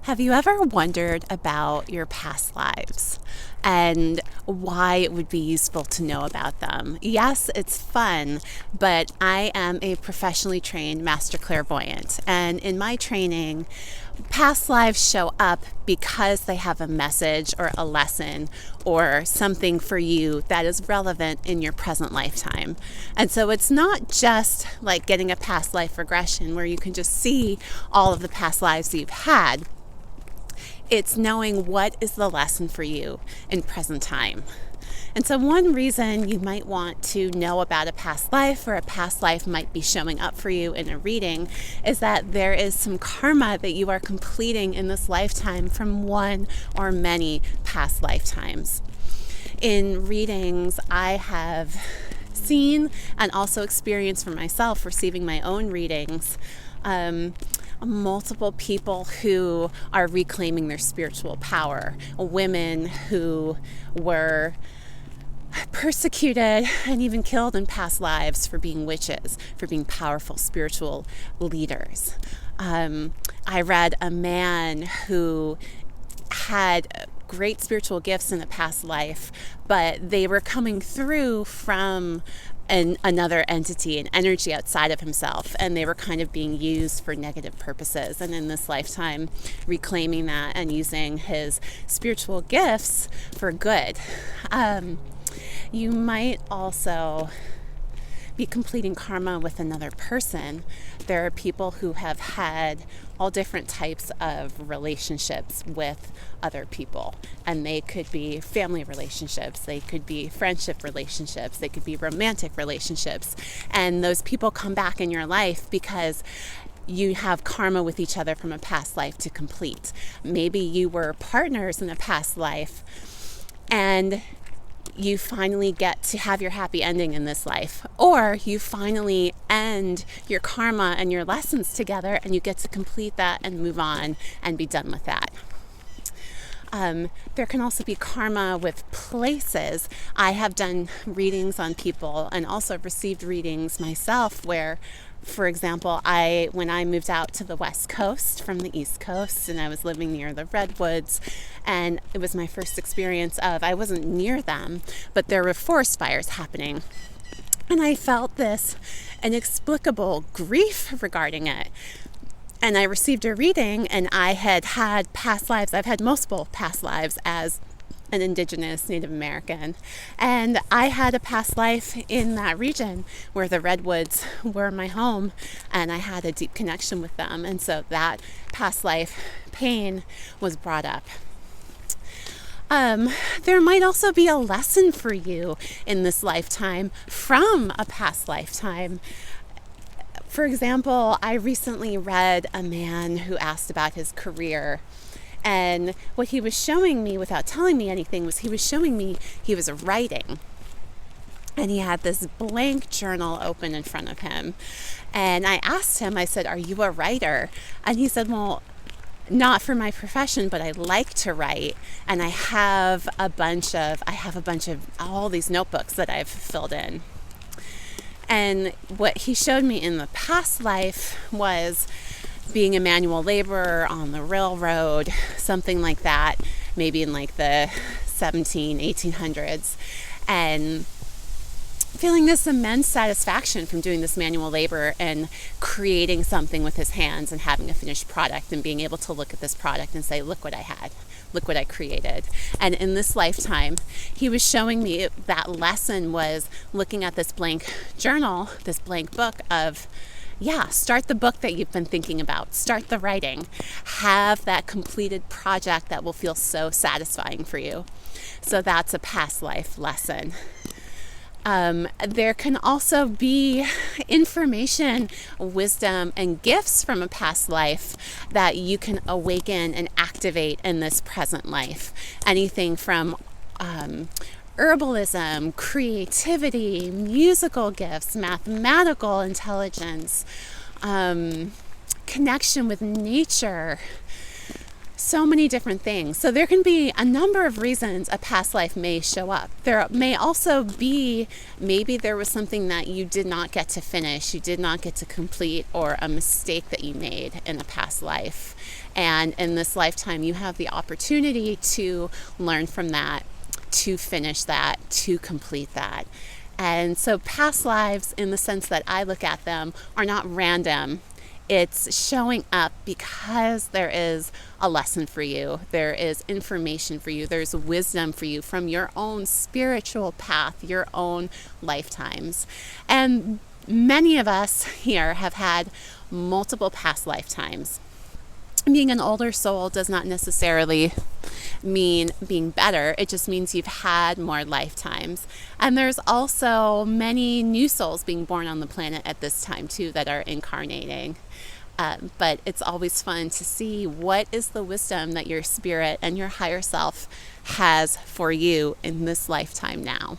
Have you ever wondered about your past lives and why it would be useful to know about them? Yes, it's fun, but I am a professionally trained master clairvoyant, and in my training, past lives show up because they have a message or a lesson or something for you that is relevant in your present lifetime. And so it's not just like getting a past life regression where you can just see all of the past lives you've had. It's knowing what is the lesson for you in present time. And so one reason you might want to know about a past life, or a past life might be showing up for you in a reading, is that there is some karma that you are completing in this lifetime from one or many past lifetimes. In readings, I have seen and also experienced for myself, receiving my own readings, multiple people who are reclaiming their spiritual power, women who were persecuted and even killed in past lives for being witches, for being powerful spiritual leaders. I read a man who had great spiritual gifts in a past life, but they were coming through from another entity, an energy outside of himself, and they were kind of being used for negative purposes. And in this lifetime, reclaiming that and using his spiritual gifts for good. You might also be completing karma with another person. There are people who have had all different types of relationships with other people, and they could be family relationships, they could be friendship relationships, they could be romantic relationships, and those people come back in your life because you have karma with each other from a past life to complete. Maybe you were partners in a past life, and you finally get to have your happy ending in this life, or you finally end your karma and your lessons together, and you get to complete that and move on and be done with that. There can also be karma with places. I have done readings on people and also received readings myself where, for example, when I moved out to the West Coast from the East Coast, and I was living near the redwoods, and it was my first experience I wasn't near them, but there were forest fires happening. And I felt this inexplicable grief regarding it. And I received a reading, and I had past lives. I've had multiple past lives as an Indigenous Native American, and I had a past life in that region where the redwoods were my home, and I had a deep connection with them, and so that past life pain was brought up. There might also be a lesson for you in this lifetime from a past lifetime. For example, I recently read a man who asked about his career. And what he was showing me without telling me anything was he was showing me he was writing. And he had this blank journal open in front of him. And I asked him, I said, "Are you a writer?" And he said, "Well, not for my profession, but I like to write. And I have a bunch of all these notebooks that I've filled in." And what he showed me in the past life was being a manual laborer on the railroad, something like that, maybe in like the 1800s, and feeling this immense satisfaction from doing this manual labor and creating something with his hands and having a finished product and being able to look at this product and say, "Look what I had, look what I created." And in this lifetime, he was showing me that lesson was looking at this blank journal, this blank book of, start the book that you've been thinking about. Start the writing. Have that completed project that will feel so satisfying for you. So that's a past life lesson. There can also be information, wisdom, and gifts from a past life that you can awaken and activate in this present life. Anything from herbalism, creativity, musical gifts, mathematical intelligence, connection with nature, So many different things. So there can be a number of reasons a past life may show up. There may also be, maybe there was something that you did not get to finish, you did not get to complete, or a mistake that you made in a past life. And in this lifetime, you have the opportunity to learn from that, to finish that, to complete that. And so past lives, in the sense that I look at them, are not random. It's showing up because there is a lesson for you. There is information for you. There's wisdom for you from your own spiritual path, your own lifetimes. And many of us here have had multiple past lifetimes. Being an older soul does not necessarily mean being better. It just means you've had more lifetimes. And there's also many new souls being born on the planet at this time too that are incarnating. But it's always fun to see what is the wisdom that your spirit and your higher self has for you in this lifetime now.